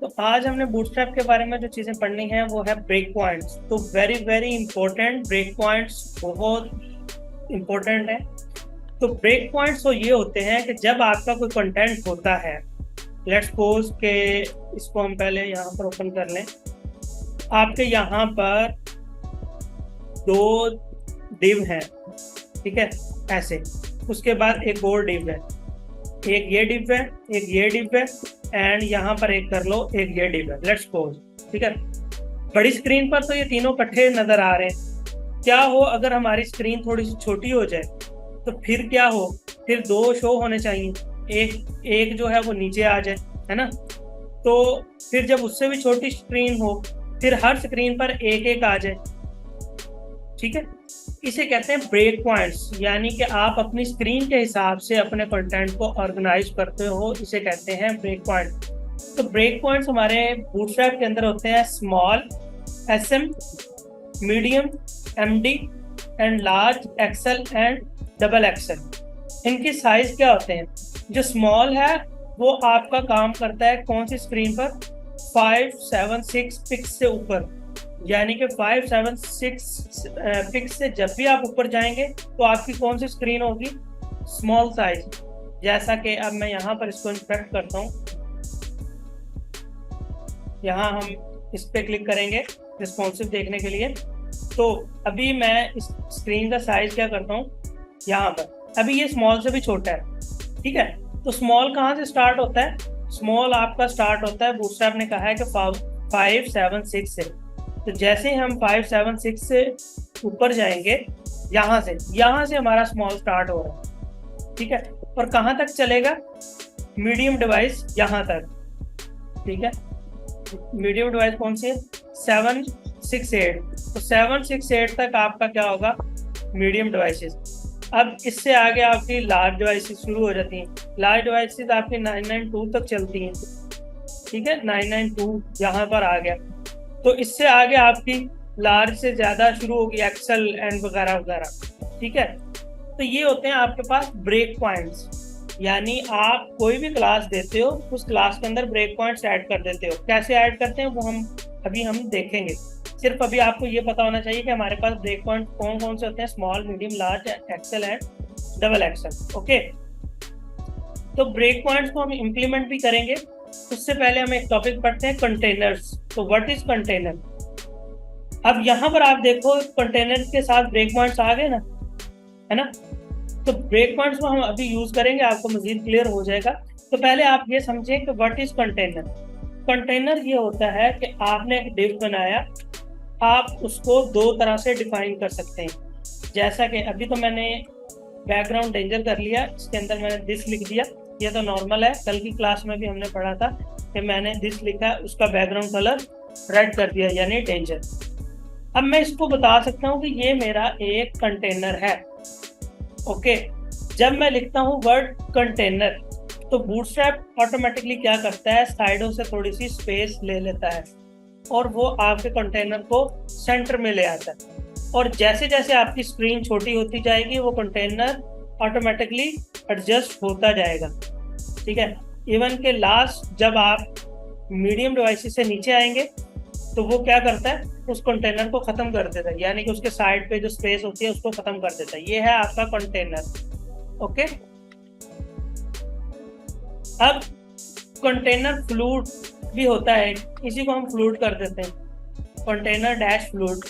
तो आज हमने बूटस्ट्रैप के बारे में जो चीज़ें पढ़नी है वो है ब्रेक पॉइंट्स। तो very very important, break points बहुत इंपॉर्टेंट है। तो ब्रेक पॉइंट्स तो ये होते हैं कि जब आपका कोई कंटेंट होता है, लेट्स सपोज के इसको हम पहले यहाँ पर ओपन कर लें। आपके यहाँ पर दो डिव हैं, ठीक है, ऐसे। उसके बाद एक और डिव है, एक ये डिव है, एक ये डिव है, एंड यहाँ पर एक कर लो, एक ये डिव है, लेट्स सपोज, ठीक है। बड़ी स्क्रीन पर तो ये तीनों इकट्ठे नजर आ रहे हैं। क्या हो अगर हमारी स्क्रीन थोड़ी सी छोटी हो जाए, तो फिर क्या हो, फिर दो शो होने चाहिए, एक जो है वो नीचे आ जाए, है ना। तो फिर जब उससे भी छोटी स्क्रीन हो, फिर हर स्क्रीन पर एक एक आ जाए, ठीक है। इसे कहते हैं ब्रेक पॉइंट्स, यानी कि आप अपनी स्क्रीन के हिसाब से अपने कंटेंट को ऑर्गेनाइज करते हो, इसे कहते हैं ब्रेक पॉइंट। तो ब्रेक पॉइंट्स हमारे बूटस्ट्रैप के अंदर होते हैं small, SM, medium, MD and large, XL and double XL। इनकी साइज क्या होते हैं? जो स्मॉल है वो आपका काम करता है कौन सी स्क्रीन पर? 576 पिक्स से ऊपर, यानी कि 576 पिक्स से जब भी आप ऊपर जाएंगे तो आपकी कौन सी स्क्रीन होगी? Small size. जैसा कि अब मैं यहाँ पर इसको इंस्पेक्ट करता हूँ, यहाँ हम इस पे क्लिक करेंगे रिस्पॉन्सिव देखने के लिए। तो अभी मैं इस स्क्रीन का साइज क्या करता हूँ, यहाँ पर अभी ये स्मॉल से भी छोटा है, ठीक है। तो स्मॉल कहाँ से स्टार्ट होता है? स्मॉल आपका स्टार्ट होता है, बूटस्ट्रैप ने कहा है कि 576 से। तो जैसे ही हम 576 से ऊपर जाएंगे, यहाँ से हमारा स्मॉल स्टार्ट हो रहा है, ठीक है। और कहाँ तक चलेगा? मीडियम डिवाइस यहाँ तक, ठीक है। मीडियम डिवाइस कौन सी है? 768। तो 768 तक आपका क्या होगा? Medium devices. अब इससे आगे आपकी लार्ज डिवाइसेस शुरू हो जाती हैं। लार्ज डिवाइसेस आपकी 992 तक चलती हैं, ठीक है। 992 यहाँ पर आ गया। तो इससे आगे आपकी लार्ज से ज़्यादा शुरू होगी, XL एंड वगैरह वगैरह, ठीक है। तो ये होते हैं आपके पास ब्रेक पॉइंट्स, यानी आप कोई भी क्लास देते हो, उस क्लास के अंदर ब्रेक पॉइंट्स ऐड कर देते हो। कैसे ऐड करते हैं वो हम देखेंगे। सिर्फ अभी आपको ये पता होना चाहिए कि हमारे पास ब्रेक पॉइंट कौन कौन से होते हैं: small, medium, large, XL and double XL। Okay, तो ब्रेक पॉइंट्स को हम इम्प्लीमेंट भी करेंगे। उससे पहले हम एक टॉपिक पढ़ते हैं, कंटेनर्स। तो व्हाट इज कंटेनर? अब यहाँ पर आप देखो, कंटेनर के साथ ब्रेक पॉइंट्स आ गए ना, है ना। तो ब्रेक पॉइंट्स को हम अभी यूज करेंगे, आपको मजीद क्लियर हो जाएगा। तो पहले आप ये समझें कि व्हाट इज कंटेनर। कंटेनर ये होता है कि आपने एक डिव बनाया, आप उसको दो तरह से डिफाइन कर सकते हैं। जैसा कि अभी तो मैंने बैकग्राउंड डेंजर कर लिया, इसके अंदर मैंने दिस लिख दिया, ये तो नॉर्मल है। कल की क्लास में भी हमने पढ़ा था कि मैंने दिस लिखा, उसका बैकग्राउंड कलर रेड कर दिया, यानी डेंजर। अब मैं इसको बता सकता हूँ कि ये मेरा एक कंटेनर है। ओके, जब मैं लिखता हूँ वर्ड कंटेनर, तो बूटस्ट्रैप ऑटोमेटिकली क्या करता है, साइडों से थोड़ी सी स्पेस ले लेता है और वो आपके कंटेनर को सेंटर में ले आता है। और जैसे जैसे आपकी स्क्रीन छोटी होती जाएगी, वो कंटेनर ऑटोमेटिकली एडजस्ट होता जाएगा, ठीक है। इवन के लास्ट जब आप मीडियम डिवाइसेस से नीचे आएंगे, तो वो क्या करता है, उस कंटेनर को खत्म कर देता है, यानी कि उसके साइड पे जो स्पेस होती है उसको खत्म कर देता है। ये है आपका कंटेनर। ओके, अब कंटेनर फ्लूइड भी होता है, इसी को हम फ्लूइड कर देते हैं, कंटेनर डैश फ्लूइड।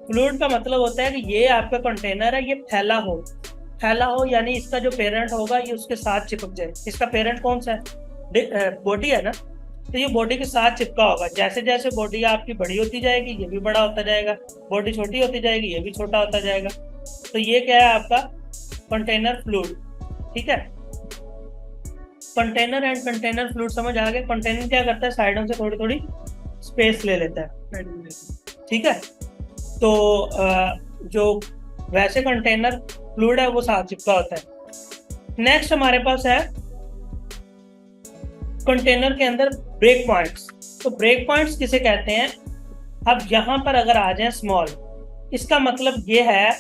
फ्लूइड का मतलब होता है कि ये आपका कंटेनर है, ये फैला हो, यानी इसका जो पेरेंट होगा ये उसके साथ चिपक जाए। इसका पेरेंट कौन सा है? बॉडी है ना, तो ये बॉडी के साथ चिपका होगा। जैसे जैसे बॉडी आपकी बड़ी होती जाएगी, ये भी बड़ा होता जाएगा, बॉडी छोटी होती जाएगी, ये भी छोटा होता जाएगा। तो ये क्या है आपका कंटेनर फ्लूइड, ठीक है। कंटेनर एंड कंटेनर फ्लूइड समझ आ गए। कंटेनर क्या करता है, साइडों से थोड़ी थोड़ी स्पेस ले लेता है, ठीक है। तो जो वैसे कंटेनर फ्लूइड है वो साथ चिपका होता है। नेक्स्ट हमारे पास है कंटेनर के अंदर ब्रेक पॉइंट्स। तो ब्रेक पॉइंट्स किसे कहते हैं? अब यहाँ पर अगर आ जाए स्मॉल, इसका मतलब ये है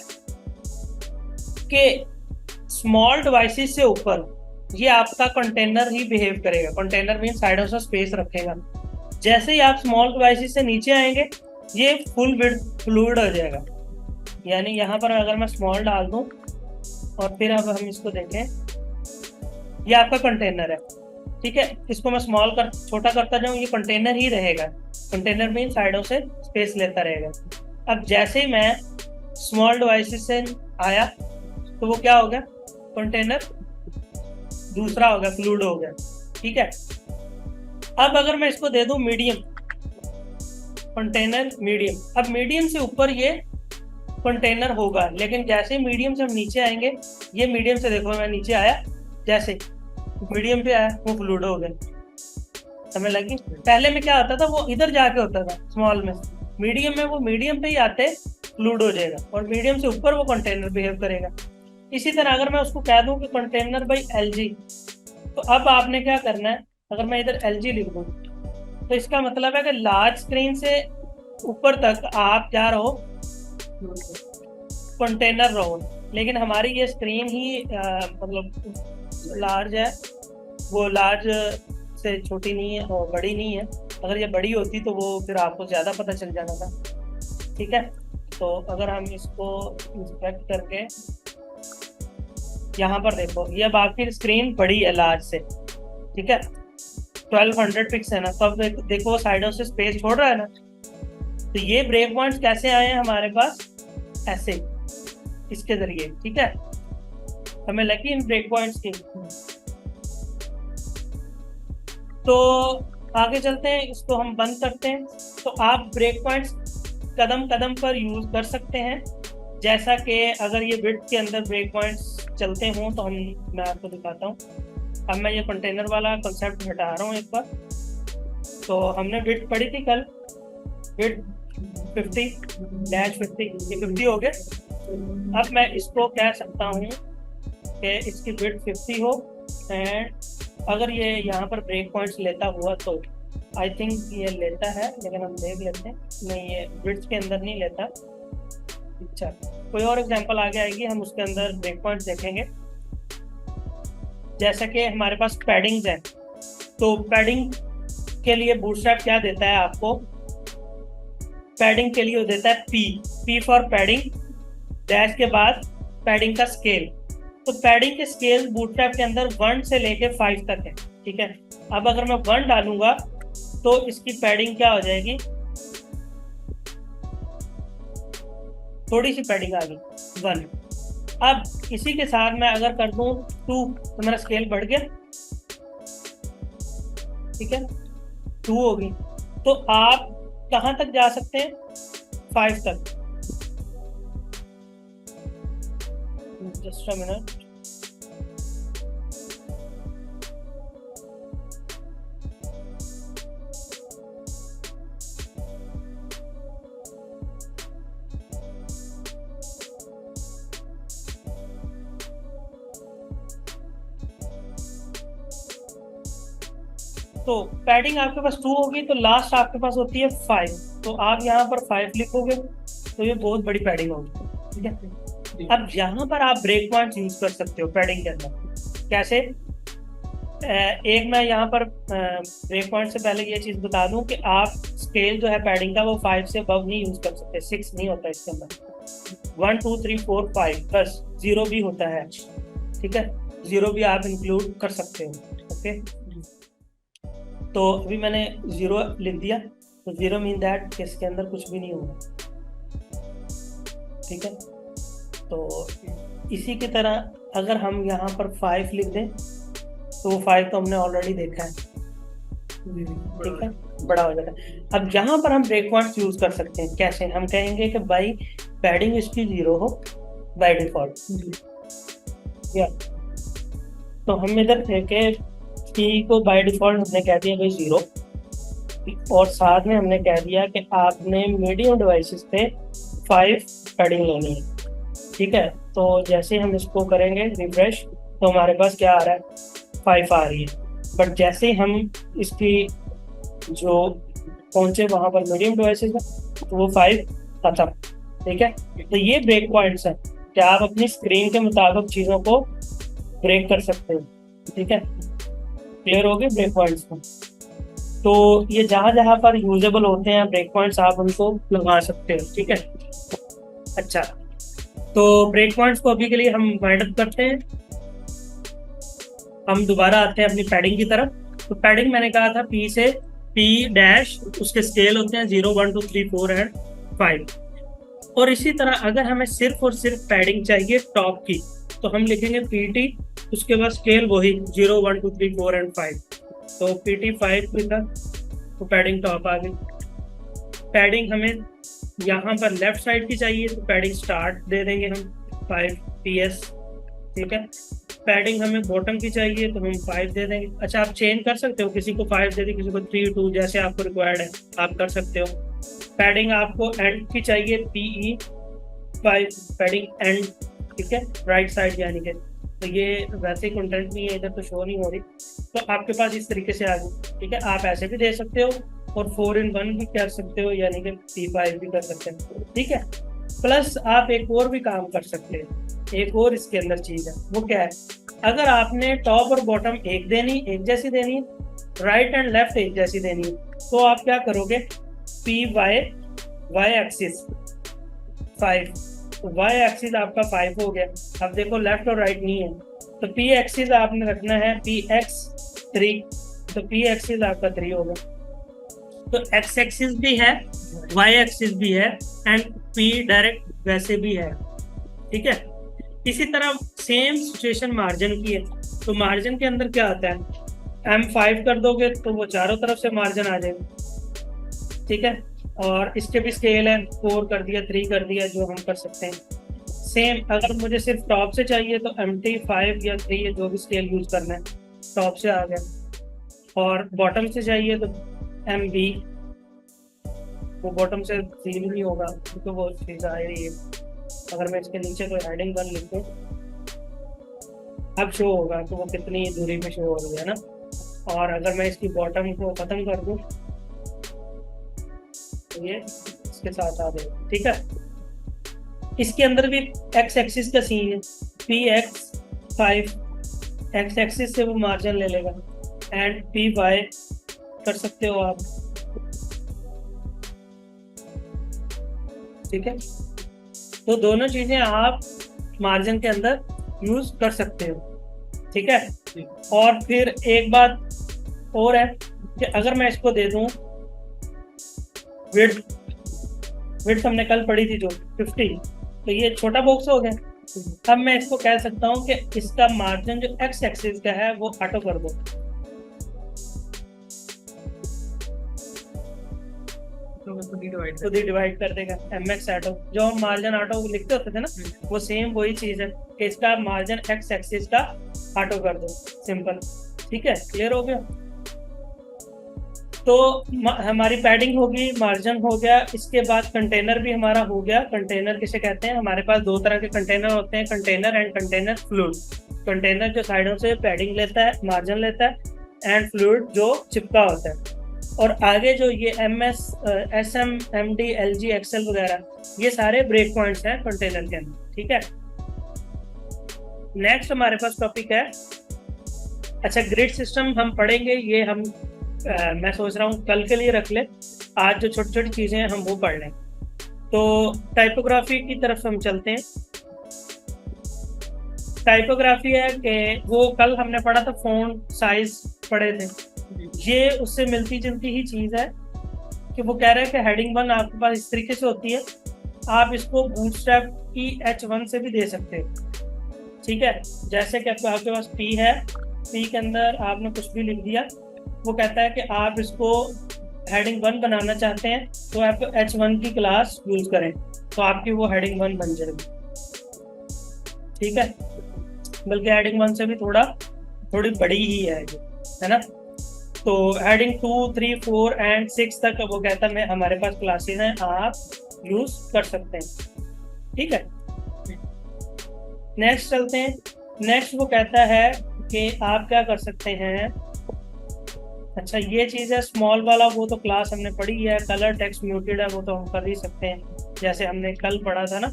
कि स्मॉल डिवाइसेस से ऊपर, ये आपका कंटेनर ही बिहेव करेगा। कंटेनर मीन साइडों से स्पेस रखेगा। जैसे ही आप स्मॉल डिवाइसेस से नीचे आएंगे ये फुल विड्थ फ्लूइड हो जाएगा। यानी यहाँ पर अगर मैं स्मॉल डाल दूं और फिर अब हम इसको देखें, ये आपका कंटेनर है, ठीक है। इसको मैं स्मॉल कर छोटा करता जाऊँ, ये कंटेनर ही रहेगा। कंटेनर मीन साइडों से स्पेस लेता रहेगा। अब जैसे ही मैं स्मॉल डिवाइसेस से आया तो वो क्या हो गया, कंटेनर दूसरा हो गया, फ्लूइड हो गया, ठीक है। अब अगर मैं इसको दे दूं मीडियम, कंटेनर मीडियम, अब मीडियम से ऊपर ये कंटेनर होगा, लेकिन जैसे मीडियम से हम नीचे आएंगे, ये मीडियम से देखो मैं नीचे आया, जैसे मीडियम पे आया वो फ्लूइड हो गया। समझ लगी? पहले में क्या होता था, वो इधर जाके होता था स्मॉल में, मीडियम में वो मीडियम पे ही आते फ्लूइड हो जाएगा, और मीडियम से ऊपर वो कंटेनर बिहेव करेगा। इसी तरह अगर मैं उसको कह दूं कि कंटेनर बाई LG, तो अब आपने क्या करना है, अगर मैं इधर LG लिख दूं तो इसका मतलब है कि लार्ज स्क्रीन से ऊपर तक आप क्या रहो, कंटेनर रहो। लेकिन हमारी ये स्क्रीन ही मतलब लार्ज है, वो लार्ज से छोटी नहीं है और बड़ी नहीं है। अगर ये बड़ी होती तो वो फिर आपको ज़्यादा पता चल जाना था, ठीक है। तो अगर हम इसको इंस्पेक्ट करके यहाँ पर देखो, ये अब आपकी स्क्रीन बड़ी है लार्ज से, ठीक है, 1200 पिक्स है ना, तो अब देखो साइडों से स्पेस छोड़ रहा है ना। तो ये ब्रेक पॉइंट्स कैसे आए हैं हमारे पास, ऐसे, इसके जरिए, ठीक है। हमें लगी इन ब्रेक पॉइंट्स की। तो आगे चलते हैं, इसको हम बंद करते हैं। तो आप ब्रेक पॉइंट्स कदम कदम पर यूज कर सकते हैं, जैसा कि अगर ये विड्थ के अंदर ब्रेक पॉइंट्स चलते हों तो मैं आपको दिखाता हूँ। अब मैं ये कंटेनर वाला कंसेप्ट हटा रहा हूँ एक बार। तो हमने विड्थ पढ़ी थी कल, विड्थ 50-50, ये 50 हो गए। अब मैं इसको कह सकता हूँ कि इसकी विड्थ 50 हो, एंड अगर ये यहाँ पर ब्रेक पॉइंट्स लेता हुआ तो आई थिंक ये लेता है, लेकिन हम देख लेते हैं। नहीं, ये विड्थ के अंदर नहीं लेता। अच्छा, कोई और एग्जांपल आगे आएगी, हम उसके अंदर ब्रेक पॉइंट्स देखेंगे। जैसा कि हमारे पास पैडिंग्स है, तो पैडिंग के लिए बूटस्ट्रैप क्या देता है आपको, पैडिंग के लिए वो देता है P फॉर पैडिंग, डैश के बाद पैडिंग का स्केल। तो पैडिंग के स्केल बूटस्ट्रैप के अंदर 1 से लेके 5 तक है, ठीक है। अब अगर मैं 1 डालूंगा तो इसकी पैडिंग क्या हो जाएगी, थोड़ी सी पैडिंग आ गई, 1। अब इसी के साथ मैं अगर कर दूं 2 तो मेरा स्केल बढ़ गया, ठीक है, 2 होगी। तो आप कहां तक जा सकते हैं, 5 तक। जस्ट अ मिनट, तो पैडिंग आपके पास 2 होगी, तो लास्ट आपके पास होती है 5। तो आप यहाँ पर 5 लिखोगे तो ये बहुत बड़ी पैडिंग होगी, ठीक है। अब यहाँ पर आप ब्रेक पॉइंट यूज कर सकते हो पैडिंग के अंदर। कैसे? एक मैं यहाँ पर ब्रेक पॉइंट से पहले ये चीज बता दूं कि आप स्केल जो है पैडिंग का वो 5 से अबव नहीं यूज कर सकते, 6 नहीं होता इसके अंदर। 1 2 3 4 5 प्लस 0 भी होता है, ठीक है, 0 भी आप इंक्लूड कर सकते हो, ओके। तो अभी मैंने 0 लिख दिया, तो 0 मीन दैट कि इसके अंदर कुछ भी नहीं होगा, ठीक है। तो इसी की तरह अगर हम यहाँ पर 5 लिख दें तो वो 5 तो हमने ऑलरेडी देखा है, ठीक है, बड़ा हो जाता है। अब यहाँ पर हम ब्रेक पॉइंट्स यूज कर सकते हैं। कैसे? हम कहेंगे कि भाई पैडिंग इसकी 0 हो बाय डिफॉल्ट, या तो हम इधर थे कि P को बाय डिफॉल्ट हमने कह दिया भाई 0, और साथ में हमने कह दिया कि आपने मीडियम डिवाइसेस पे 5 पैडिंग लेनी है, ठीक है। तो जैसे हम इसको करेंगे रिफ्रेश तो हमारे पास क्या आ रहा है, 5 आ रही है। बट जैसे हम इसकी जो पहुंचे वहां पर मीडियम डिवाइसेस में तो वो 5 खत्म, ठीक है। तो ये ब्रेक पॉइंट्स हैं कि आप अपनी स्क्रीन के मुताबिक चीज़ों को ब्रेक कर सकते हो। ठीक है, क्लियर हो गए ब्रेक पॉइंट्स को। तो ये जहां जहां पर यूजेबल होते हैं ब्रेक पॉइंट्स, आप उनको लगा सकते हो। ठीक है, अच्छा, तो ब्रेक पॉइंट्स को अभी के लिए हम वाइंड अप करते हैं। हम दोबारा आते हैं अपनी पैडिंग की तरफ। तो पैडिंग मैंने कहा था पी से पी डैश, उसके स्केल होते हैं 0 1 2 3 4 एंड 5। और इसी तरह अगर हमें सिर्फ और सिर्फ पैडिंग चाहिए टॉप की, तो हम लिखेंगे पी टी, उसके बाद स्केल वही 0 1 2 3 4 एंड 5। तो पी टी 5 लिखा, तो पैडिंग टॉप आ गई। पैडिंग हमें यहाँ पर लेफ्ट साइड की चाहिए, तो पैडिंग स्टार्ट दे देंगे हम 5 PS। ठीक है, पैडिंग हमें बॉटम की चाहिए, तो हम 5 दे देंगे। अच्छा, आप चेंज कर सकते हो, किसी को 5 दे दी, किसी को 3 2, जैसे आपको रिक्वायर्ड है आप कर सकते हो। पैडिंग आपको एंड की चाहिए, PE 5, पैडिंग एंड। ठीक है, राइट साइड यानी कि, तो ये वैसे कंटेंट नहीं है, इधर तो शो नहीं हो रही, तो आपके पास इस तरीके से आ गई। ठीक है, आप ऐसे भी दे सकते हो और 4 in 1 भी कर सकते हो, यानी कि P5 भी कर सकते हैं। ठीक है, प्लस आप एक और भी काम कर सकते हैं। एक और इसके अंदर चीज है, वो क्या है, अगर आपने टॉप और बॉटम एक जैसी देनी, राइट एंड लेफ्ट एक जैसी देनी, तो आप क्या करोगे, वाई एक्सिस 5, तो वाई एक्सिस आपका 5 हो गया। अब देखो लेफ्ट और राइट नहीं है, तो पी एक्सिस आपने रखना है PX3, तो पी एक्सिस आपका 3 होगा। तो एक्स एक्सिस भी है, वाई एक्सिस भी है, एंड पी डायरेक्ट वैसे भी है। ठीक है, इसी तरह सेम सिचुएशन मार्जिन की है। तो मार्जिन के अंदर क्या आता है, M5 कर दोगे तो वो चारों तरफ से मार्जिन आ जाएगा। ठीक है, और इसके भी स्केल है, 4 कर दिया, 3 कर दिया, जो हम कर सकते हैं। सेम अगर मुझे सिर्फ टॉप से चाहिए तो MT5 या 3, जो भी स्केल यूज करना है, टॉप से आ गया। और बॉटम से चाहिए तो MB, वो बॉटम से 3 नहीं होगा क्योंकि वो चीज़ आ रही है। अगर मैं इसके नीचे कोई हेडिंग 1 लिख दूँ, अब शो होगा तो वो कितनी दूरी पे शो हो रही है ना। और अगर मैं इसकी बॉटम को खत्म कर दूँ तो ये इसके साथ आ जाएगा। ठीक है, इसके अंदर भी एक्स एक्सिस का सीन है, PX5 एक्स एक्सिस से वो मार्जिन ले लेगा, एंड PY कर सकते हो आप। ठीक है, तो दोनों चीजें आप मार्जिन के अंदर यूज कर सकते हो। ठीक है, और फिर एक बात और है कि अगर मैं इसको दे दूं विड्थ हमने कल पढ़ी थी जो 50, तो ये छोटा बॉक्स हो गया। अब मैं इसको कह सकता हूं कि इसका मार्जिन जो एक्स एक्सिस का है वो ऑटो कर दो, खुद ही डिवाइड कर देगा। MX ऑटो, जो हम मार्जिन ऑटो लिखते होते थे ना, वो सेम वही चीज है कि इसका मार्जिन एक्स एक्सिस का ऑटो कर दो, सिंपल। ठीक है, क्लियर हो गया। तो हमारी पैडिंग होगी, मार्जिन हो गया, इसके बाद कंटेनर भी हमारा हो गया। कंटेनर किसे कहते हैं, हमारे पास 2 तरह के कंटेनर होते हैं, container and container fluid. Container जो साइडों से पैडिंग लेता है, मार्जिन लेता है, एंड फ्लूइड जो चिपका होता है। और आगे जो ये MS SM MD LG XL वगैरह, ये सारे ब्रेक पॉइंट्स हैं कंटेनर के अंदर। ठीक है, नेक्स्ट हमारे पास टॉपिक है, अच्छा ग्रिड सिस्टम हम पढ़ेंगे। ये हम मैं सोच रहा हूँ कल के लिए रख ले, आज जो छोटी छोटी चीजें हैं हम वो पढ़ लें। तो टाइपोग्राफी की तरफ हम चलते हैं। टाइपोग्राफी है कि वो कल हमने पढ़ा था, फ़ॉन्ट साइज पढ़े थे, ये उससे मिलती जुलती ही चीज है कि वो कह रहे हैं कि हेडिंग 1 आपके पास इस तरीके से होती है, आप इसको बूटस्ट्रैप की H1 से भी दे सकते हो। ठीक है, जैसे कि आपके पास P है, P के अंदर आपने कुछ भी लिख दिया, वो कहता है कि आप इसको हेडिंग 1 बनाना चाहते हैं तो आप H1 की क्लास यूज करें, तो आपकी वो हेडिंग 1 बन जाएगी। ठीक है, बल्कि हेडिंग 1 से भी थोड़ी बड़ी ही है ना। तो हेडिंग 2 3 4 एंड 6 तक वो कहता है हमारे पास क्लासेस हैं, आप यूज कर सकते हैं। ठीक है, नेक्स्ट चलते हैं। नेक्स्ट वो कहता है कि आप क्या कर सकते हैं, अच्छा ये चीज़ है स्मॉल वाला, वो तो क्लास हमने पढ़ी है। कलर टेक्स्ट म्यूटेड है, वो तो हम कर ही सकते हैं, जैसे हमने कल पढ़ा था ना,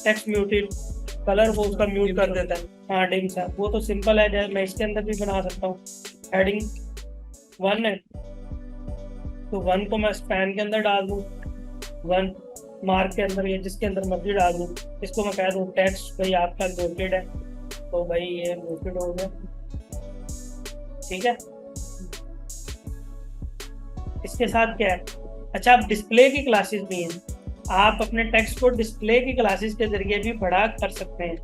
टेक्स्ट म्यूटेड कलर वो उसका म्यूट कर देता है। हाँ डिम सा, वो तो सिंपल है, जैसे मैं इसके अंदर भी बना सकता हूँ। हेडिंग 1 है तो 1 को मैं स्पैन के अंदर डाल दूँ, 1 मार्क के अंदर या जिसके अंदर मर्जी डाल दूँ। इसको मैं कह दूँ टेक्स्ट भाई आपका म्यूटेड है, तो भाई ये म्यूटेड हो गया, ठीक है। इसके साथ क्या है, अच्छा आप डिस्प्ले की क्लासेस भी हैं, आप अपने टेक्स्ट को डिस्प्ले की क्लासेस के जरिए भी बड़ा कर सकते हैं।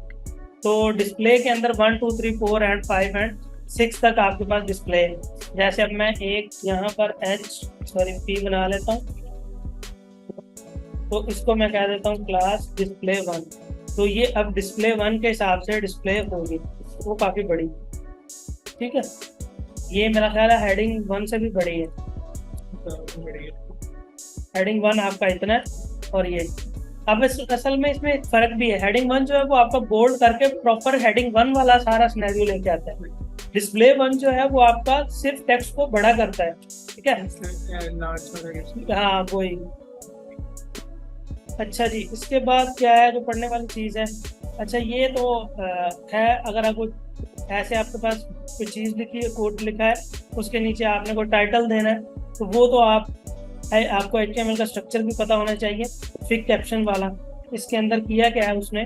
तो डिस्प्ले के अंदर 1 2 3 4 एंड 5 एंड 6 तक आपके पास डिस्प्ले है। जैसे अब मैं एक यहाँ पर P बना लेता हूँ, तो इसको मैं कह देता हूँ क्लास डिस्प्ले 1। तो ये अब डिस्प्ले 1 के हिसाब से डिस्प्ले होगी, वो काफ़ी बड़ी, ठीक है। ये मेरा ख्याल है हेडिंग 1 से भी बड़ी है। हेडिंग 1 आपका इतना है, और ये अब असल में इसमें एक फर्क भी है। हेडिंग 1 जो है वो आपका बोल्ड करके प्रॉपर हेडिंग 1 वाला सारा सिनेरियो लेके आता है। डिस्प्ले 1 जो है वो आपका सिर्फ टेक्स्ट को बड़ा करता है, ठीक है। हाँ वही। अच्छा जी, इसके बाद क्या है जो पढ़ने वाली चीज़ है, अच्छा ये तो है, अगर आपको ऐसे आपके पास कोई चीज़ लिखी है, कोड लिखा है, उसके नीचे आपने कोई टाइटल देना है, तो वो तो आपको HTML का स्ट्रक्चर भी पता होना चाहिए। फिग कैप्शन वाला, इसके अंदर किया क्या है उसने,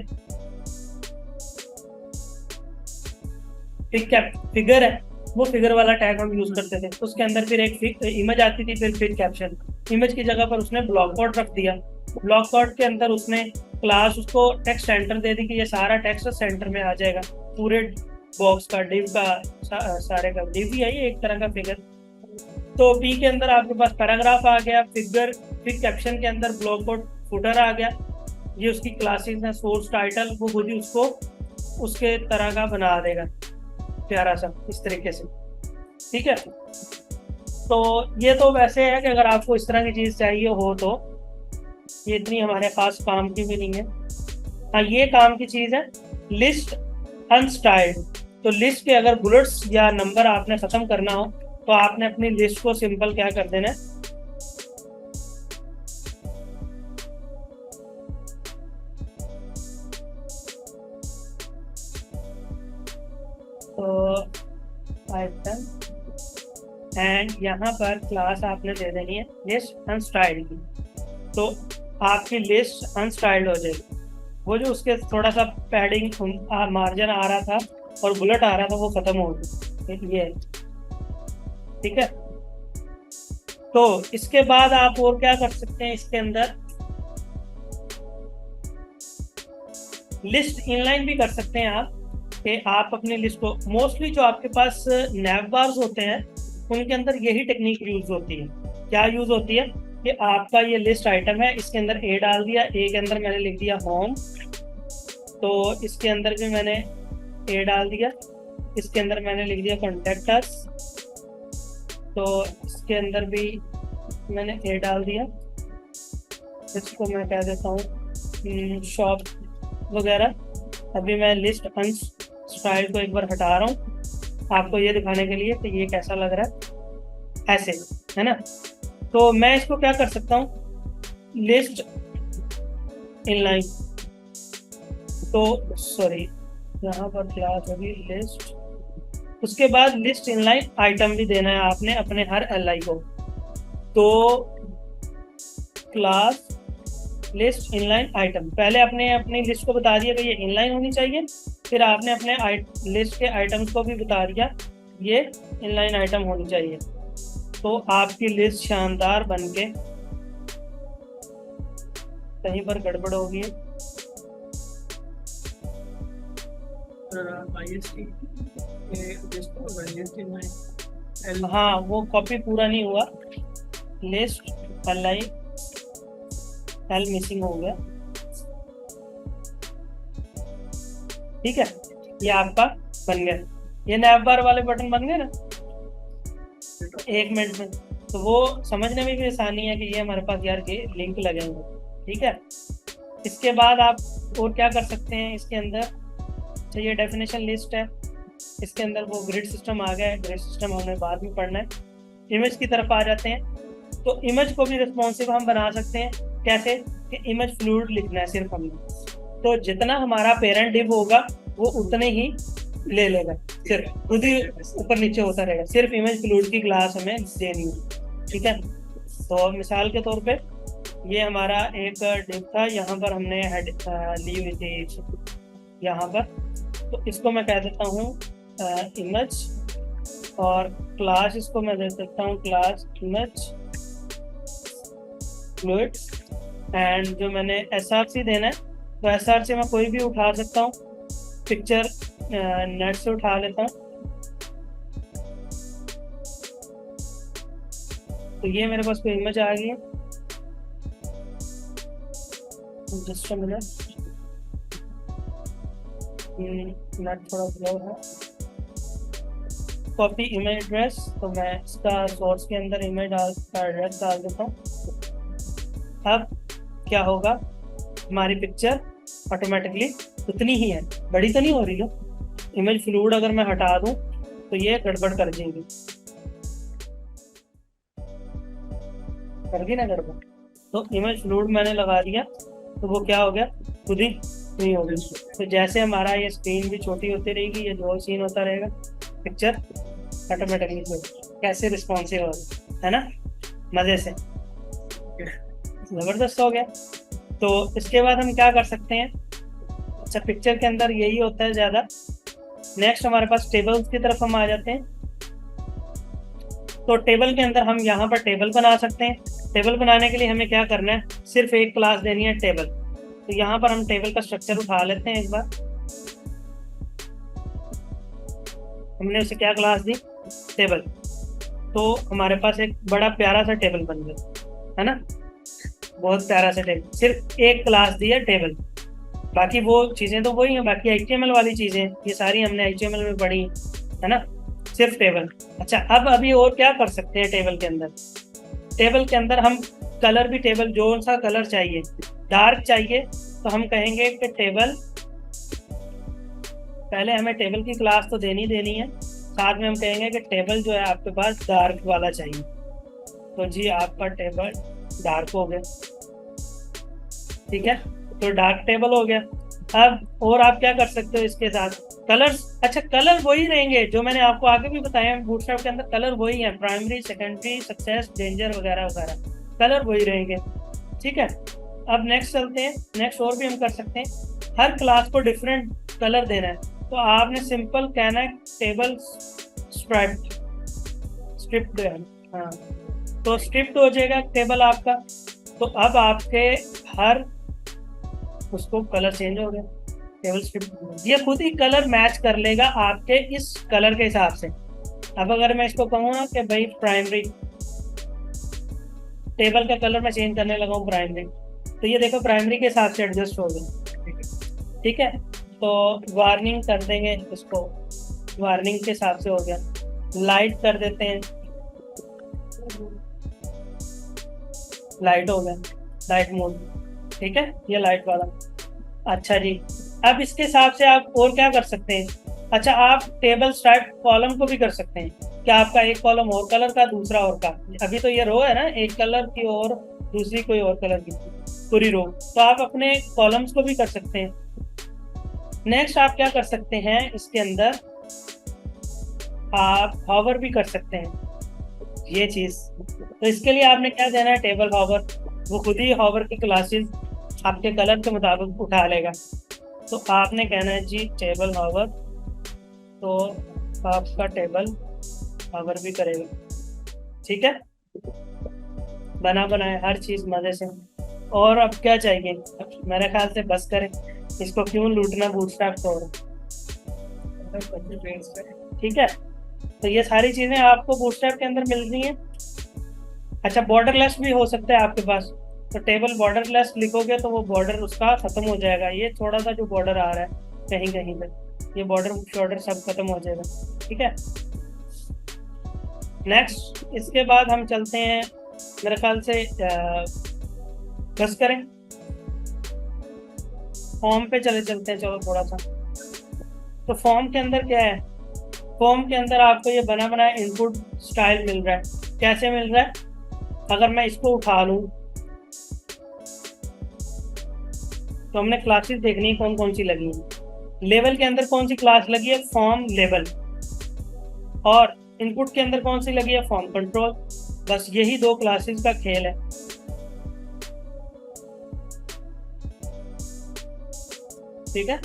फिगर है, वो फिगर वाला टैग हम यूज करते थे। उसके अंदर फिर एक इमेज आती थी, फिर फिग कैप्शन। इमेज की जगह पर उसने ब्लॉक कोड रख दिया। ब्लॉक कोड के अंदर उसने क्लास उसको टेक्स्ट सेंटर दे दी कि ये सारा टेक्स्ट सेंटर में आ जाएगा, पूरे बॉक्स का, डिव का, सारे का। डिव भी है एक तरह का फिगर। तो पी के अंदर आपके पास पैराग्राफ आ गया, फिग कैप्शन के अंदर ब्लॉक कोड फुटर आ गया। ये उसकी क्लासेस है, सोर्स टाइटल, वो खुद ही उसको उसके तरह का बना देगा प्यारा सा, इस तरीके से, ठीक है। तो ये तो वैसे है कि अगर आपको इस तरह की चीज़ चाहिए हो तो ये इतनी हमारे पास काम की भी नहीं है। हाँ ये काम की चीज़ है, लिस्ट अनस्टाइल्ड। तो लिस्ट के अगर बुलेट्स या नंबर आपने ख़त्म करना हो तो आपने अपनी लिस्ट को सिंपल क्या कर देना है, तो आइटम एंड यहाँ पर क्लास आपने दे देनी है लिस्ट अनस्टाइल्ड की। तो आपकी लिस्ट अनस्टाइल्ड हो जाएगी। वो जो उसके थोड़ा सा पैडिंग मार्जिन आ रहा था और बुलेट आ रहा था वो खत्म हो गया, ये ठीक है। तो इसके बाद आप और क्या कर सकते हैं, इसके अंदर लिस्ट इनलाइन भी कर सकते हैं आप, कि आप अपनी लिस्ट को, मोस्टली जो आपके पास नैव बार्स होते हैं उनके अंदर यही टेक्निक यूज होती है। क्या यूज होती है कि आपका ये लिस्ट आइटम है, इसके अंदर ए डाल दिया, ए के अंदर मैंने लिख दिया होम, तो इसके अंदर भी मैंने ए डाल दिया, इसके अंदर मैंने लिख दिया कॉन्टेक्टर्स, तो इसके अंदर भी मैंने ए डाल दिया। इसको मैं कह देता हूँ शॉप वगैरह। अभी मैं लिस्ट अनस्टाइल्ड को एक बार हटा रहा हूँ आपको ये दिखाने के लिए कि ये कैसा लग रहा है, ऐसे है ना। तो मैं इसको क्या कर सकता हूँ, लिस्ट इनलाइन, तो सॉरी यहाँ पर क्लास होगी लिस्ट, उसके बाद लिस्ट इनलाइन आइटम भी देना है आपने अपने हर LI को। तो क्लास लिस्ट इनलाइन आइटम, पहले आपने अपनी लिस्ट को बता दिया कि ये इनलाइन होनी चाहिए, फिर आपने अपने लिस्ट के आइटम्स को भी बता दिया ये इनलाइन आइटम होनी चाहिए। तो आपकी लिस्ट शानदार बनके, कहीं पर गड़बड़ होगी, हाँ वो कॉपी पूरा नहीं हुआ, लिस्ट LI एल मिसिंग हो गया, ठीक है। ये आपका बन गया, ये नैव बार वाले बटन बन गए ना 1 मिनट में। तो वो समझने में भी आसानी है कि ये हमारे पास यार ये लिंक लगेंगे, ठीक है। इसके बाद आप और क्या कर सकते हैं इसके अंदर, तो ये डेफिनेशन लिस्ट है, इसके अंदर वो ग्रिड सिस्टम आ गया है, ग्रिड सिस्टम हमने बाद में पढ़ना है। इमेज की तरफ आ जाते हैं, तो इमेज को भी रिस्पॉन्सिव हम बना सकते हैं। कैसे कि इमेज फ्लूइड लिखना है सिर्फ हमने, तो जितना हमारा पेरेंट डिव होगा वो उतने ही ले लेगा, सिर्फ खुद ही ऊपर नीचे होता रहेगा, सिर्फ इमेज फ्लूइड की क्लास हमें देनी है। ठीक है, तो मिसाल के तौर पे ये हमारा एक डिव था, यहाँ पर हमने हेड ली हुई थी यहाँ पर, तो इसको मैं कह देता हूँ इमेज, और क्लास इसको मैं दे सकता हूँ क्लास इमेज फ्लूइड। एंड जो मैंने एसआरसी देना है, तो एसआरसी मैं कोई भी उठा सकता हूँ, पिक्चर नेट से उठा लेता हूँ। तो ये मेरे पास कोई इमेज आ गई है, जस्ट अ मिनट, नेट थोड़ा स्लो है। कॉपी इमेज एड्रेस, तो मैं इसका सोर्स के अंदर इमेज एड्रेस डाल देता हूँ। अब क्या होगा, हमारी पिक्चर ऑटोमेटिकली उतनी ही है, बड़ी तो नहीं हो रही है। इमेज फ्लूइड अगर मैं हटा दूं तो ये गड़बड़ कर जाएगी, कर दी ना गड़बड़। तो इमेज फ्लूइड मैंने लगा दिया, तो वो क्या हो गया, खुद ही नहीं हो गई। तो जैसे हमारा ये स्क्रीन भी छोटी होती रहेगी, ये जो सीन होता रहेगा, पिक्चर ऑटोमेटिकली कैसे रिस्पॉन्सिव हो, है ना, मजे से, जबरदस्त हो गया। तो इसके बाद हम क्या कर सकते हैं, अच्छा पिक्चर के अंदर यही होता है ज़्यादा। नेक्स्ट हमारे पास टेबल्स की तरफ हम आ जाते हैं। तो टेबल के अंदर हम यहाँ पर टेबल बना सकते हैं। टेबल बनाने के लिए हमें क्या करना है, सिर्फ एक क्लास देनी है टेबल। तो यहाँ पर हम टेबल का स्ट्रक्चर उठा लेते हैं एक बार। हमने उसे क्या क्लास दी, टेबल। तो हमारे पास एक बड़ा प्यारा सा टेबल बन गया, है ना, बहुत प्यारा सा टेबल, सिर्फ एक क्लास दी है टेबल। बाकी वो चीज़ें तो वही हैं, बाकी HTML वाली चीज़ें ये सारी हमने HTML में पढ़ी, है ना, सिर्फ टेबल। अच्छा, अब अभी और क्या कर सकते हैं टेबल के अंदर, टेबल के अंदर हम कलर भी, टेबल जो सा कलर चाहिए, डार्क चाहिए तो हम कहेंगे कि टेबल, पहले हमें टेबल की क्लास तो देनी है, साथ में हम कहेंगे कि टेबल जो है आपके पास डार्क वाला चाहिए। तो जी आपका टेबल डार्क हो गया, ठीक है, तो डार्क टेबल हो गया। अब और आप क्या कर सकते हो इसके साथ, कलर्स। अच्छा, कलर वही रहेंगे जो मैंने आपको आगे भी बताया है, बूटस्ट्रैप के अंदर कलर वही है, प्राइमरी, सेकेंडरी, सक्सेस, डेंजर वगैरह वगैरह, कलर वही रहेंगे। ठीक है, अब नेक्स्ट चलते हैं। नेक्स्ट और भी हम कर सकते हैं, हर क्लास को डिफरेंट कलर देना है। तो आपने सिंपल कहना है टेबल स्ट्रिप्ड, हाँ, तो स्ट्रिप्ड हो जाएगा टेबल आपका। तो अब आपके हर उसको कलर चेंज हो गया, टेबल स्ट्रिप्ड, ये खुद ही कलर मैच कर लेगा आपके इस कलर के हिसाब से। अब अगर मैं इसको कहूँ ना कि भाई प्राइमरी, टेबल का कलर मैं चेंज करने लगा हूँ प्राइमरी, तो ये देखो प्राइमरी के हिसाब से एडजस्ट हो गया। ठीक है, तो वार्निंग कर देंगे इसको, वार्निंग के हिसाब से हो गया। लाइट कर देते हैं, लाइट हो गया, लाइट मोड, ठीक है, ये लाइट वाला। अच्छा जी, अब इसके हिसाब से आप और क्या कर सकते हैं, अच्छा आप टेबल स्ट्राइप कॉलम को भी कर सकते हैं, क्या आपका एक कॉलम और कलर का, दूसरा और का। अभी तो ये रो है ना, एक कलर की और दूसरी कोई और कलर की पूरी रो, तो आप अपने कॉलम्स को भी कर सकते हैं। नेक्स्ट आप क्या कर सकते हैं, इसके अंदर आप हॉवर भी कर सकते हैं, ये चीज। तो इसके लिए आपने क्या देना है, टेबल हॉवर, वो खुद ही हॉवर की क्लासेस आपके कलर के मुताबिक उठा लेगा। तो आपने कहना है जी टेबल हॉवर, तो आपका टेबल हॉवर भी करेगा। ठीक है, बना बनाए हर चीज मजे से। और अब क्या चाहिए, मेरे ख्याल से बस करें, इसको क्यों लूटना बूटस्ट्रैप को। ठीक है, तो ये सारी चीजें आपको बूटस्ट्रैप के अंदर मिल रही हैं। अच्छा, बॉर्डरलेस भी हो सकता है आपके पास, तो टेबल बॉर्डरलेस लिखोगे तो वो बॉर्डर उसका खत्म हो जाएगा, ये थोड़ा सा जो बॉर्डर आ रहा है कहीं कहीं पे, ये बॉर्डर सब खत्म हो जाएगा। ठीक है, नेक्स्ट इसके बाद हम चलते हैं, मेरे ख्याल से बस करें, फॉर्म पे चलते हैं। चलो थोड़ा सा, तो फॉर्म के अंदर क्या है, फॉर्म के अंदर आपको ये बना बनाया इनपुट स्टाइल मिल रहा है। कैसे मिल रहा है, अगर मैं इसको उठा लूं, तो हमने क्लासेस देखनी है कौन कौन सी लगी है। लेवल के अंदर कौन सी क्लास लगी है, फॉर्म लेवल, और इनपुट के अंदर कौन सी लगी है, फॉर्म कंट्रोल। बस यही दो क्लासेस का खेल है। ठीक है,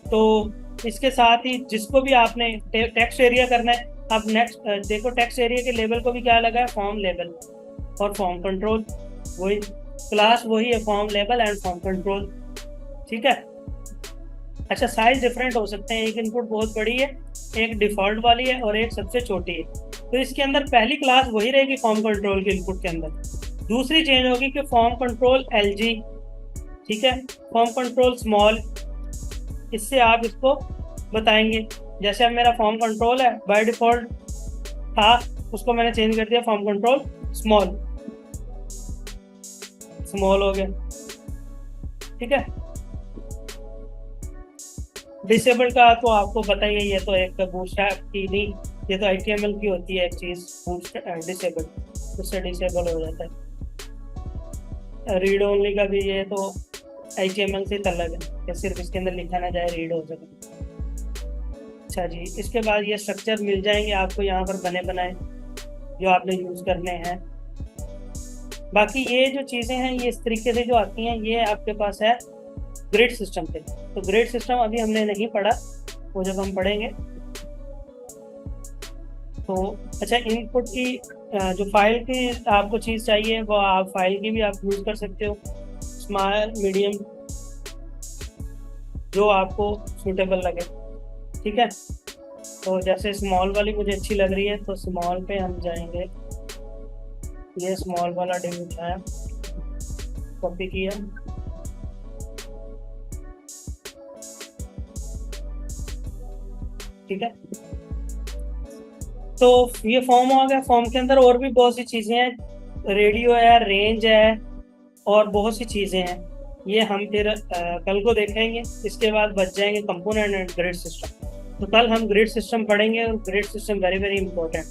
तो इसके साथ ही जिसको भी आपने टेक्स्ट एरिया करना है, अब नेक्स्ट देखो टेक्स्ट एरिया के लेवल को भी क्या लगा है, फॉर्म लेवल और फॉर्म कंट्रोल, वही क्लास वही है, form level and form control. ठीक है। अच्छा, साइज डिफरेंट हो सकते हैं, एक इनपुट बहुत बड़ी है, एक डिफॉल्ट वाली है और एक सबसे छोटी है। तो इसके अंदर पहली क्लास वही रहेगी फॉर्म कंट्रोल के इनपुट के अंदर, दूसरी चेंज होगी कि फॉर्म कंट्रोल LG, ठीक है, फॉर्म कंट्रोल स्मॉल, इससे आप इसको बताएंगे। जैसे अब मेरा फॉर्म कंट्रोल है, बाय डिफॉल्ट था, उसको मैंने चेंज कर दिया फॉर्म कंट्रोल स्मॉल, स्मॉल हो गया। ठीक है। डिसेबल का तो आपको पता ही है, ये तो एक बूटस्ट्रैप की नहीं, ये तो HTML की होती है एक चीज डिसेबल, उससे डिसेबल हो जाता है। रीड ओनली का भी ये तो HTML से अलग है कि सिर्फ इसके अंदर लिखा ना जाए, रीड हो सके। अच्छा जी, इसके बाद ये स्ट्रक्चर मिल जाएंगे आपको यहाँ पर बने बनाए जो आपने यूज करने हैं। बाकी ये जो चीजें हैं ये इस तरीके से जो आती हैं, ये आपके पास है ग्रिड सिस्टम पे। तो ग्रिड सिस्टम अभी हमने नहीं पढ़ा, वो जब हम पढ़ेंगे। तो अच्छा, इनपुट की जो फाइल की आपको चीज़ चाहिए वो आप फाइल की भी आप यूज़ कर सकते हो, स्मॉल मीडियम जो आपको सूटेबल लगे। ठीक है, तो जैसे स्मॉल वाली मुझे अच्छी लग रही है तो स्मॉल पे हम जाएंगे। ये स्मॉल वाला डिव उठाया, कॉपी किया, ठीक है। तो ये फॉर्म हो गया। फॉर्म के अंदर और भी बहुत सी चीज़ें हैं, रेडियो है, रेंज है और बहुत सी चीज़ें हैं, ये हम फिर कल को देखेंगे। इसके बाद बच जाएंगे कंपोनेंट एंड ग्रिड सिस्टम। तो कल हम ग्रिड सिस्टम पढ़ेंगे और grid system very very important.